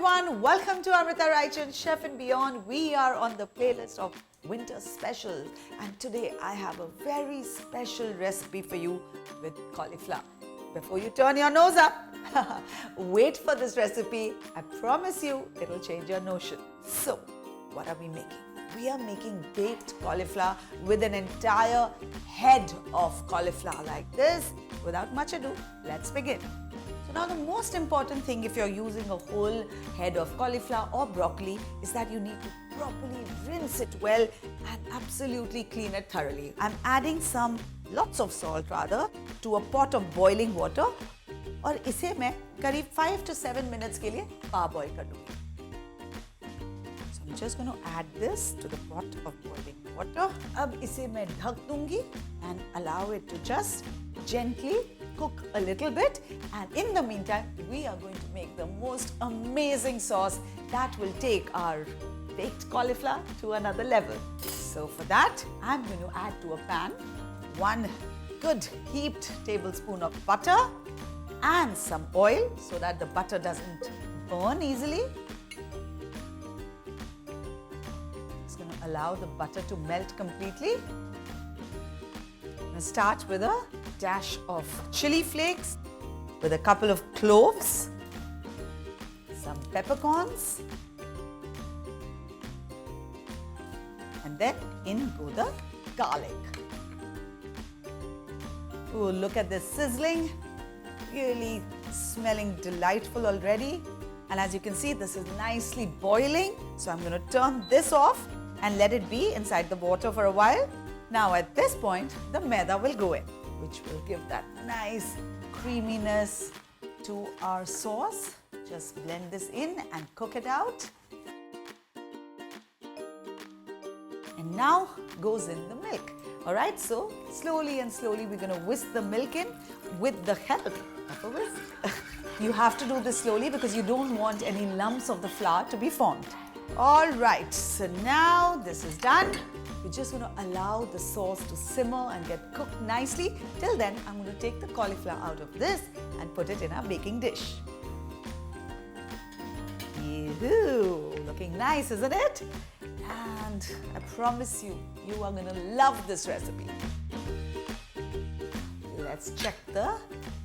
everyone, welcome to Amrita Raichand, Chef and Beyond. We are on the playlist of winter specials and today I have a very special recipe for you with cauliflower. Before you turn your nose up, wait for this recipe. I promise you it'll change your notion. So, what are we making? We are making baked cauliflower with an entire head of cauliflower like this. Without much ado, let's begin. So now the most important thing if you're using a whole head of cauliflower or broccoli is that you need to properly rinse it well and absolutely clean it thoroughly. I'm adding lots of salt to a pot of boiling water और इसे मैं करीब 5 to 7 minutes के लिए parboil कर दूँगी. I'm just going to add this to the pot of boiling water. अब इसे मैं ढक दूँगी and allow it to just gently cook a little bit, and in the meantime we are going to make the most amazing sauce that will take our baked cauliflower to another level. So for that I'm going to add to a pan 1 good heaped tablespoon of butter and some oil so that the butter doesn't burn easily. Just going to allow the butter to melt completely. I'm going to start with a dash of chili flakes, with a couple of cloves, some peppercorns, and then in go the garlic. Oh, look at this sizzling, really smelling delightful already. And as you can see, this is nicely boiling. So I'm going to turn this off and let it be inside the water for a while. Now at this point, the maida will go in, which will give that nice creaminess to our sauce. Just blend this in and cook it out. And now goes in the milk. Alright, so slowly and slowly we're going to whisk the milk in with the help of a whisk. You have to do this slowly because you don't want any lumps of the flour to be formed. Alright, so now this is done. We're just going to allow the sauce to simmer and get cooked nicely. Till then, I'm going to take the cauliflower out of this and put it in our baking dish. Yoo-hoo! Looking nice, isn't it? And I promise you, you are going to love this recipe. Let's check the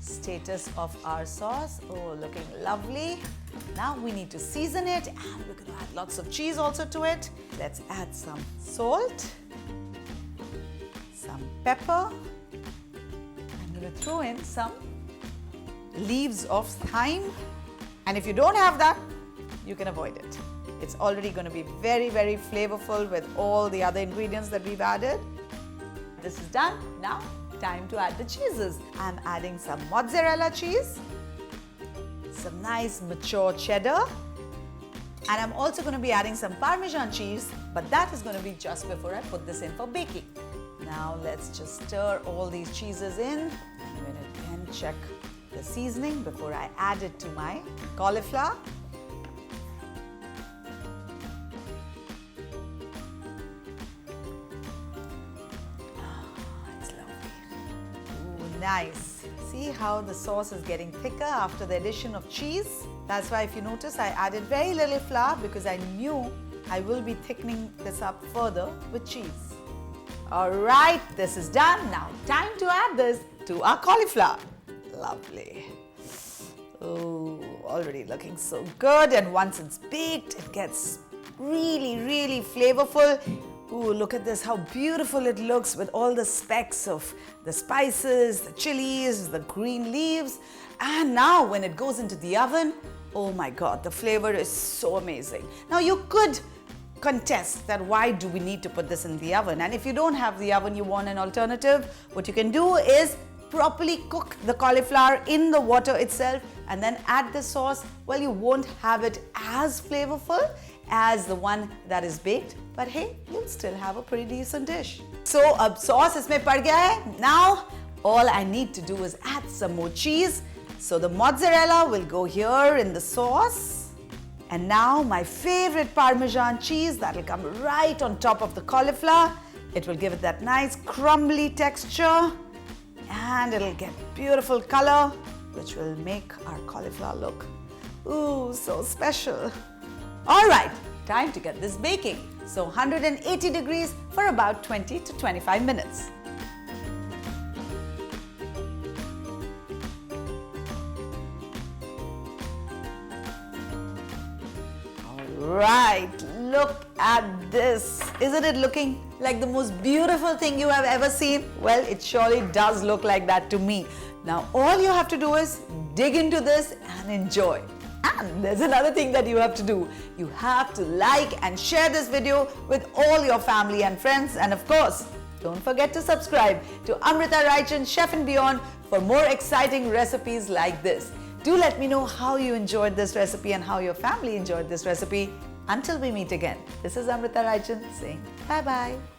status of our sauce. Oh, looking lovely. Now we need to season it and we're going to add lots of cheese also to it. Let's add some salt, some pepper. I'm going to throw in some leaves of thyme. And if you don't have that, you can avoid it. It's already going to be very, very flavorful with all the other ingredients that we've added. This is done. Now, time to add the cheeses. I'm adding some mozzarella cheese, some nice mature cheddar, and I'm also going to be adding some Parmesan cheese, but that is going to be just before I put this in for baking. Now let's just stir all these cheeses in. I'm going to again check the seasoning before I add it to my cauliflower. Nice. See how the sauce is getting thicker after the addition of cheese? That's why if you notice I added very little flour because I knew I will be thickening this up further with cheese. Alright, this is done. Now time to add this to our cauliflower. Lovely. Oh, already looking so good, and once it's baked it gets really, really flavorful. Ooh, look at this, how beautiful it looks with all the specks of the spices, the chilies, the green leaves. And now when it goes into the oven, oh my God, the flavor is so amazing. Now you could contest that why do we need to put this in the oven? And if you don't have the oven, you want an alternative, what you can do is properly cook the cauliflower in the water itself and then add the sauce. Well, you won't have it as flavorful as the one that is baked, but hey, you'll still have a pretty decent dish. So, ab sauce isme pad gaya hai. Now, all I need to do is add some more cheese. So the mozzarella will go here in the sauce. And now my favorite Parmesan cheese that will come right on top of the cauliflower. It will give it that nice crumbly texture and it'll get beautiful color, which will make our cauliflower look Ooh, so special. All right, time to get this baking. So 180 degrees for about 20 to 25 minutes. Right, look at this. Isn't it looking like the most beautiful thing you have ever seen? Well, it surely does look like that to me. Now, all you have to do is dig into this and enjoy. And there's another thing that you have to do. You have to like and share this video with all your family and friends. And of course, don't forget to subscribe to Amrita Raichand Chef and Beyond for more exciting recipes like this. Do let me know how you enjoyed this recipe and how your family enjoyed this recipe. Until we meet again, this is Amrita Raichand saying bye-bye.